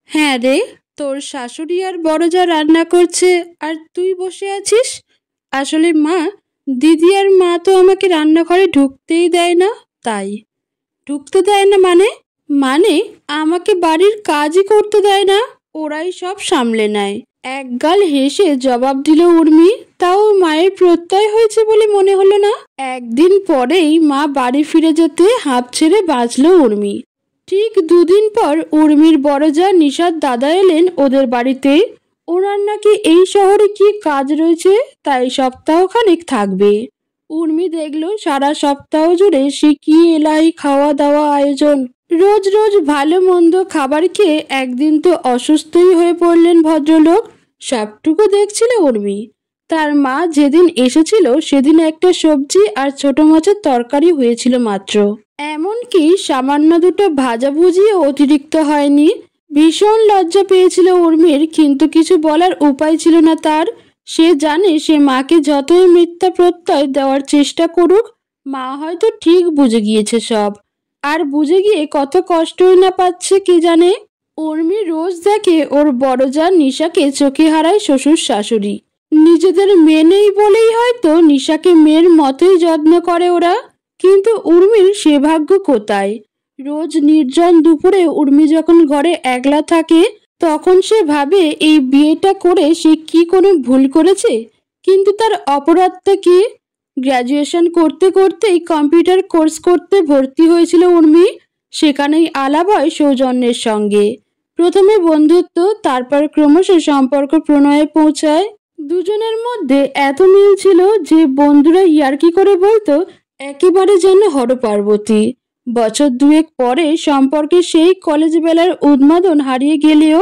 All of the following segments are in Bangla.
হ্যাঁ রে, তোর শাশুড়ি আর বড় যা রান্না করছে আর তুই বসে আছিস। আসলে মা, দিদি আর মা তো আমাকে রান্নাঘরে ঢুকতেই দেয় না। তাই ঢুকতে দেয় না মানে? মানে আমাকে বাড়ির কাজই করতে দেয় না, ওরাই সব সামলে নেয়। একগাল হেসে জবাব দিল উর্মি। তাও মায়ের প্রত্যয় হয়েছে বলে মনে হলো না। একদিন পরেই মা বাড়ি ফিরে যেতে হাঁপ ছেড়ে বাঁচল উর্মি। ঠিক দুদিন পর উর্মির বড় যা নিশাদ দাদা এলেন ওদের বাড়িতে। ওনার নাকি এই শহরে কি কাজ রয়েছে, তাই সপ্তাহখানেক থাকবে। উর্মি দেখলো সারা সপ্তাহ জুড়ে সে কি এলাই খাওয়া দাওয়া আয়োজন। রোজ রোজ ভালো মন্দ খাবার খেয়ে একদিন তো অসুস্থই হয়ে পড়লেন ভদ্রলোক। সবটুকু দেখছিল উর্মি। তার মা যেদিন এসেছিল সেদিন একটা সবজি আর ছোট মাছের তরকারি হয়েছিল মাত্র। এমনকি সামান্য দুটো ভাজাভুজিও অতিরিক্ত হয়নি। ভীষণ লজ্জা পেয়েছিল উর্মির, কিন্তু কিছু বলার উপায় ছিল না তার। সে জানে সে মাকে যতই মিথ্যা প্রত্যয় দেওয়ার চেষ্টা করুক, মা হয়তো ঠিক বুঝে গিয়েছে সব। আর বুঝে গিয়ে কত কষ্টই না পাচ্ছে কে জানে। উর্মি রোজ দেখে ওর বড় যা নিশাকে চোখে হারায় শ্বশুর শাশুড়ি। নিজেদের মেয়ে নেই বলেই হয়তো নিশাকে মেয়ের মতোই যত্ন করে ওরা। কিন্তু উর্মির সে ভাগ্য কোথায়? রোজ নির্জন দুপুরে উর্মি যখন ঘরে একলা থাকে, তখন সে ভাবে এই বিয়েটা করে সে কি কোনো ভুল করেছে। কিন্তু তার অপরাধটা কি? গ্র্যাজুয়েশন করতে করতেই কম্পিউটার কোর্স করতে ভর্তি হয়েছিল উর্মি। সেখানেই আলাপ হয় সৌজন্যের সঙ্গে। প্রথমে বন্ধুত্ব, তারপর ক্রমশ সম্পর্ক প্রণয়ে পৌঁছায়। দুজনের মধ্যে এত মিল ছিল যে বন্ধুরা ইয়ার্কি করে বলতো একেবারে যেন হরপার্বতী। বছর দুয়েক পরে সম্পর্কে সেই কলেজ বেলার উন্মাদন হারিয়ে গেলেও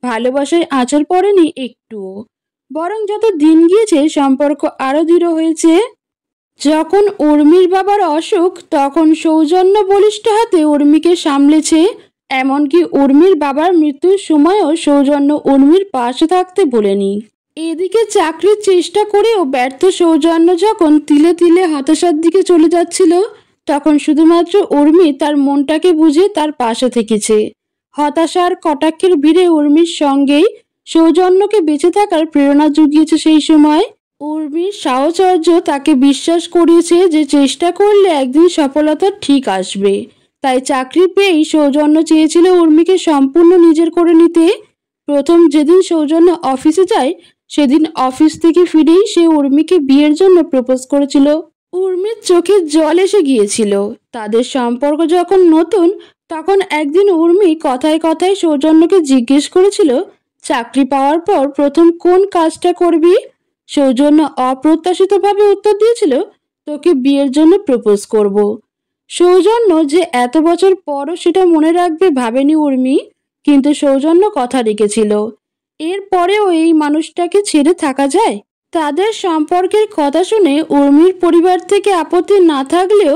ভালোবাসায় আঁচড় পড়েনি একটুও। বরং যত দিন গিয়েছে সম্পর্ক আরো দৃঢ় হয়েছে। যখন উর্মির বাবার অসুখ, তখন সৌজন্য বলিষ্ঠ হাতে উর্মিকে সামলেছে। এমনকি উর্মির বাবার মৃত্যুর সময়ও সৌজন্য উর্মির পাশে থাকতে ভোলেনি। এদিকে চাকরির চেষ্টা করেও ব্যর্থ সৌজন্য যখন তিলে তিলে হতাশার দিকে চলে যাচ্ছিল, তখন শুধুমাত্র উর্মি তার মনটাকে বুঝে তার পাশে থেকেছে। হতাশার কটাক্ষের ভিড়ে উর্মির সঙ্গেই সৌজন্যকে বেঁচে থাকার প্রেরণা জুগিয়েছে সেই সময়। উর্মির সাহচর্য তাকে বিশ্বাস করিয়েছে যে চেষ্টা করলে একদিন সফলতা ঠিক আসবে। তাই চাকরি পেয়েই সৌজন্য চেয়েছিল উর্মিকে সম্পূর্ণ নিজের করে নিতে। প্রথম যেদিন সৌজন্য অফিসে যায়, সেদিন অফিস থেকে ফিরেই সে উর্মিকে বিয়ের জন্য প্রপোজ করেছিল। উর্মির চোখে জল এসে গিয়েছিল। তাদের সম্পর্ক যখন নতুন, তখন একদিন উর্মি কথায় কথায় সৌজন্যকে জিজ্ঞেস করেছিল, চাকরি পাওয়ার পর প্রথম কোন কাজটা করবি? সৌজন্য অপ্রত্যাশিতভাবে উত্তর দিয়েছিল, তোকে বিয়ের জন্য প্রপোজ করব। সৌজন্য যে এত বছর পরও সেটা মনে রাখবে ভাবেনি উর্মি, কিন্তু সৌজন্য কথা রেখেছিল। এরপরেও এই মানুষটাকে ছেড়ে থাকা যায়? তাদের সম্পর্কের কথা শুনে উর্মির পরিবার থেকে আপত্তি না থাকলেও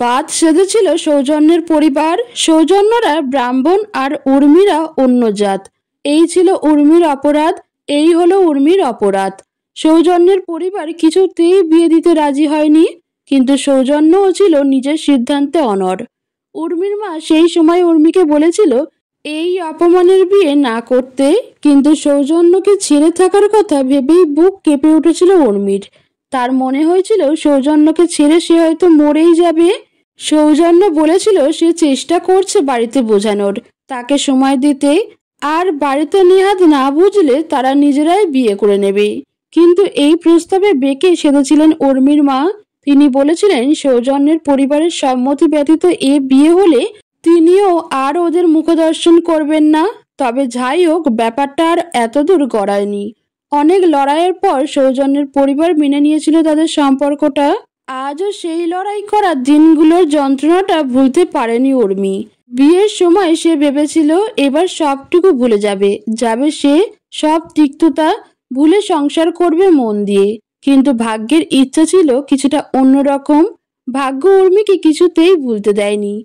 বাদ সেধেছিল সৌজন্যের পরিবার। সৌজন্যরা ব্রাহ্মণ আর উর্মিরা অন্য জাত। এই ছিল উর্মির অপরাধ, এই হলো উর্মির অপরাধ। সৌজন্যের পরিবার কিছুতেই বিয়ে দিতে রাজি হয়নি, কিন্তু সৌজন্যও ছিল নিজের সিদ্ধান্তে অনড়। উর্মির মা সেই সময় উর্মিকে বলেছিল এই অপমানের বিয়ে না করতে, কিন্তু সৌজন্যকে ছেড়ে থাকার কথা ভেবেই বুক কেঁপে উঠেছিল উর্মির। তার মনে হয়েছিল সৌজন্যকে ছেড়ে সে হয়তো মরেই যাবে। সৌজন্য বলেছিল সে চেষ্টা করছে বাড়িতে বোঝানোর, তাকে সময় দিতে, আর বাড়িতে নেহাত না বুঝলে তারা নিজেরাই বিয়ে করে নেবে। কিন্তু এই প্রস্তাবে বেঁকে সেধেছিলেন উর্মির মা। তিনি বলেছিলেন সৌজন্যের পরিবারের সম্মতি ব্যতীত এ বিয়ে হলে তিনিও আর ওদের মুখদর্শন করবেন না। তবে যাই হোক, ব্যাপারটা আর এতদূর গড়ায়নি। অনেক লড়াইয়ের পর সৌজন্যের পরিবার মেনে নিয়েছিল তাদের সম্পর্কটা। আজও সেই লড়াই করা দিনগুলোর যন্ত্রণাটা ভুলতে পারেনি উর্মি। বিয়ের সময় সে ভেবেছিল এবার সবটুকু ভুলে যাবে, সে সব তিক্ততা ভুলে সংসার করবে মন দিয়ে। কিন্তু ভাগ্যের ইচ্ছা ছিল কিছুটা অন্যরকম। ভাগ্য উর্মিকে কিছুতেই ভুলতে দেয়নি।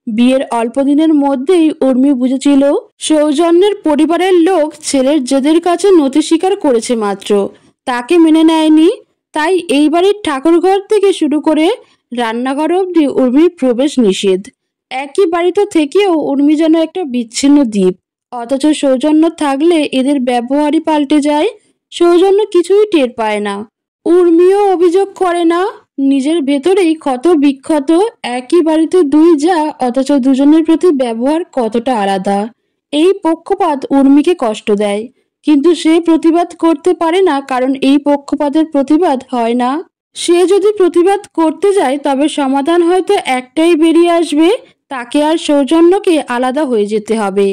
বিয়ের অল্প দিনের মধ্যেই উর্মি বুঝেছিল সৌজন্যের পরিবারের লোক ছেলের জেদের কাছে নতি স্বীকার করেছে মাত্র, তাকে মেনে নেয়নি। তাই এই বাড়ির ঠাকুরঘর থেকে শুরু করে রান্নাঘর অবধি উর্মির প্রবেশ নিষেধ। একই বাড়িতে থেকেও উর্মি যেন একটা বিচ্ছিন্ন দ্বীপ। অথচ সৌজন্য থাকলে এদের ব্যবহারই পাল্টে যায়। সৌজন্য কিছুই টের পায় না। উর্মিও অভিযোগ করে না, নিজের ভেতরেই ক্ষত বিক্ষত। একই বাড়িতে দুই যা, অথচ দুজনের প্রতি ব্যবহার কতটা আলাদা। এই পক্ষপাত উর্মিকে কষ্ট দেয়, কিন্তু সে প্রতিবাদ করতে পারে না, কারণ এই পক্ষপাতের প্রতিবাদ হয় না। সে যদি প্রতিবাদ করতে যায় তবে সমাধান হয়তো একটাই বেরিয়ে আসবে, তাকে আর সৌজন্যকে আলাদা হয়ে যেতে হবে।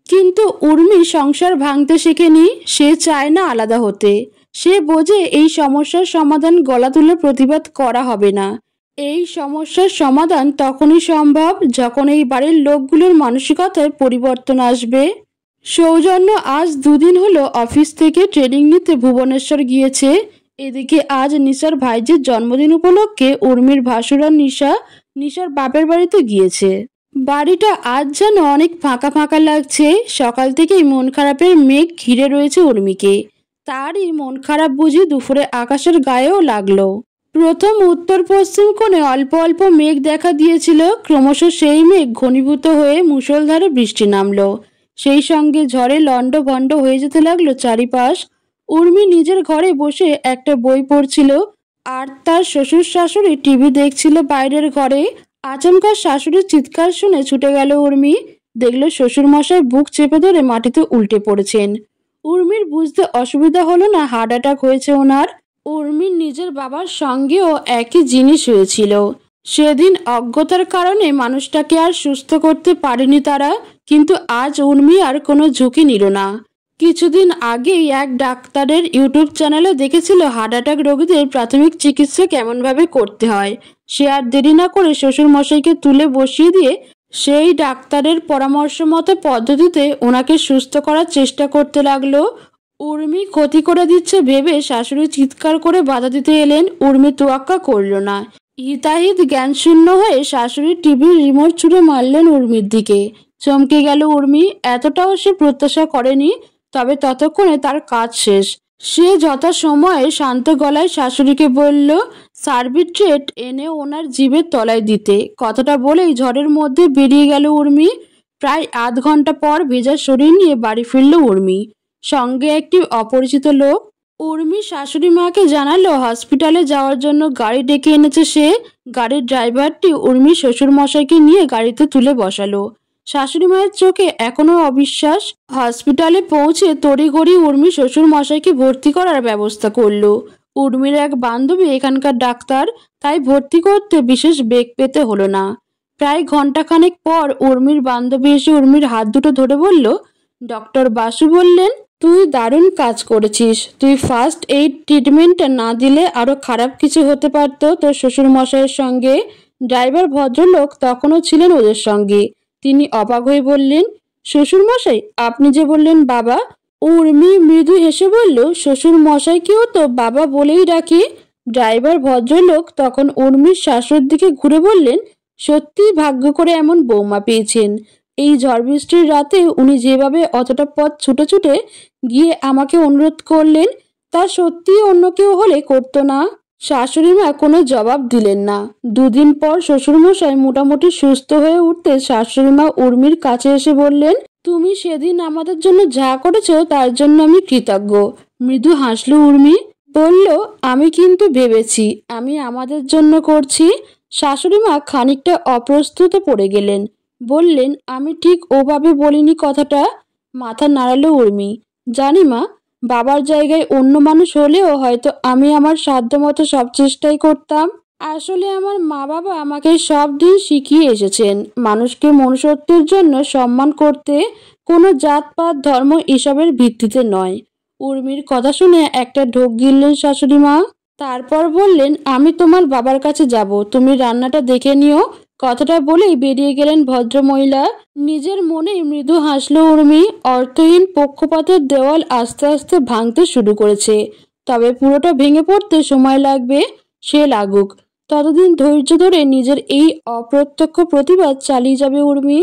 কিন্তু উর্মি সংসার ভাঙতে শেখেনি, সে চায় না আলাদা হতে। সে বোঝে এই সমস্যার সমাধান গলা তুলে প্রতিবাদ করা হবে না। এই সমস্যার সমাধান তখনই সম্ভব যখন এই বাড়ির লোকগুলোর মানসিকতায় পরিবর্তন আসবে। সৌজন্য আজ 2 দিন হলো অফিস থেকে ট্রেনিং নিতে ভুবনেশ্বর গিয়েছে। এদিকে আজ নিশার ভাইজির জন্মদিন উপলক্ষে উর্মির ভাসুরা নিশার বাপের বাড়িতে গিয়েছে। বাড়িটা আজ যেন অনেক ফাঁকা ফাঁকা লাগছে। সকাল থেকেই মন খারাপের মেঘ ঘিরে রয়েছে উর্মিকে। তারই মন খারাপ বুঝি দুপুরে আকাশের গায়েও লাগলো। প্রথম উত্তর পশ্চিম কোণে অল্প অল্প মেঘ দেখা দিয়েছিল, ক্রমশ সেই মেঘ ঘনীভূত হয়ে মুষলধারে বৃষ্টি নামলো। সেই সঙ্গে ঝড়ে লণ্ডভণ্ড হয়ে যেতে লাগলো চারিপাশ। উর্মি নিজের ঘরে বসে একটা বই পড়ছিল, আর তার শ্বশুর শাশুড়ি টিভি দেখছিল বাইরের ঘরে। আচমকা শাশুড়ির চিৎকার শুনে ছুটে গেল উর্মি। দেখলো শ্বশুর মশাই বুক চেপে ধরে মাটিতে উল্টে পড়েছেন। উর্মির বুঝতে অসুবিধা হলো না হার্ট অ্যাটাক হয়েছে ওনার। উর্মির নিজের বাবার সঙ্গেও একই জিনিস হয়েছিল। সেদিন অজ্ঞতার কারণে মানুষটাকে আর সুস্থ করতে পারেনি তারা, কিন্তু আজ উর্মি আর কোনো ঝুঁকি নিল না। কিছুদিন আগেই এক ডাক্তারের ইউটিউব চ্যানেলে দেখেছিল হার্ট অ্যাটাক রোগীদের প্রাথমিক চিকিৎসা কেমনভাবে করতে হয়। সে আর দেরি না করে শ্বশুর মশাইকে তুলে বসিয়ে দিয়ে সেই ডাক্তারের পরামর্শ মতো পদ্ধতিতে ওনাকে সুস্থ করার চেষ্টা করতে লাগলো। উর্মি ক্ষতি করে দিচ্ছে ভেবে শাশুড়ি চিৎকার করে বাধা দিতে এলেন। উর্মি তোয়াক্কা করল না। হিতাহিত জ্ঞানশূন্য হয়ে শাশুড়ি টিভির রিমোট ছুঁড়ে মারলেন উর্মির দিকে। চমকে গেল উর্মি, এতটাও সে প্রত্যাশা করেনি। তবে ততক্ষণে তার কাজ শেষ। সে যথাসময়ে শান্ত গলায় শাশুড়িকে বলল, সার্ভিট্রেট এনে ওনার জিভের তলায় দিতে। কথাটা বলেই ঝড়ের মধ্যে বেরিয়ে গেল উর্মি। প্রায় আধ ঘন্টা পর ভেজা শরীর নিয়ে বাড়ি ফিরল উর্মি, সঙ্গে একটি অপরিচিত লোক। উর্মি শাশুড়ি মাকে জানালো হসপিটালে যাওয়ার জন্য গাড়ি ডেকে এনেছে সে। গাড়ির ড্রাইভারটি উর্মি শ্বশুর মশাইকে নিয়ে গাড়িতে তুলে বসালো। শাশুড়ি মায়ের চোখে এখনো অবিশ্বাস। হসপিটালে পৌঁছে তড়িঘড়ি উর্মি শ্বশুর মশাইকে ভর্তি করার ব্যবস্থা করলো। উর্মির এক বান্ধবী এখানকার ডাক্তার, তাই ভর্তি করতে বিশেষ বেগ পেতে হলো না। প্রায় ঘন্টাখানেক পর উর্মির বান্ধবী এসে উর্মির হাত দুটো ধরে বলল, ডক্টর বাসু বললেন তুই দারুণ কাজ করেছিস। তুই ফার্স্ট এইড ট্রিটমেন্ট না দিলে আরো খারাপ কিছু হতে পারতো তোর শ্বশুর মশাইয়ের সঙ্গে। ড্রাইভার ভদ্রলোক তখনও ছিলেন ওদের সঙ্গে। তিনি অবাক হয়ে বললেন, শ্বশুর মশাই? আপনি যে বললেন বাবা। উর্মি মৃদু হেসে বলল, শ্বশুর মশাইকেও তো বাবা বলেই ডাকি। ড্রাইভার ভদ্রলোক তখন উর্মির শাশুড়ির দিকে ঘুরে বললেন, সত্যি ভাগ্য করে এমন বৌমা পেয়েছেন। এই ঝড় বৃষ্টির রাতে উনি যেভাবে অতটা পথ ছুটে ছুটে গিয়ে আমাকে অনুরোধ করলেন, তা সত্যি অন্য কেউ হলে করতো না। শাশুড়ি মা কোনো জবাব দিলেন না। 2 দিন পর শ্বশুরমশাই মোটামুটি সুস্থ হয়ে উঠতে শাশুড়ি মা উর্মির কাছে এসে বললেন, তুমি সেদিন আমাদের জন্য যা করেছো তার জন্য আমি কৃতজ্ঞ। মৃদু হাসলো উর্মি, বলল, আমি কিন্তু ভেবেছি আমি আমাদের জন্য করছি। শাশুড়ি মা খানিকটা অপ্রস্তুতে পড়ে গেলেন। বললেন, আমি ঠিক ওভাবে বলিনি কথাটা। মাথা নাড়ালো উর্মি, জানি মা, বাবার জায়গায় অন্য মানুষ হলেও হয়তো আমি আমার সাধ্যমতো সব চেষ্টাই করতাম। আসলে আমার মা বাবা আমাকে সব দিন শিখিয়ে এসেছেন মানুষকে মনুষ্যত্বের জন্য সম্মান করতে, কোনো জাতপাত ধর্ম এসবের ভিত্তিতে নয়। উর্মির কথা শুনে একটা ঢোক গিললেন শাশুড়ি মা। তারপর বললেন, আমি তোমার বাবার কাছে যাব, তুমি রান্নাটা দেখে নিও। কথাটা বলেই বেরিয়ে গেলেন ভদ্রমহিলা। নিজের মনেই মৃদু হাসলো উর্মি। অর্থহীন পক্ষপাতের দেওয়াল আস্তে আস্তে ভাঙতে শুরু করেছে। তবে পুরোটা ভেঙে পড়তে সময় লাগবে। সে লাগুক, ততদিন ধৈর্য ধরে নিজের এই অপ্রত্যক্ষ প্রতিবাদ চালিয়ে যাবে উর্মি।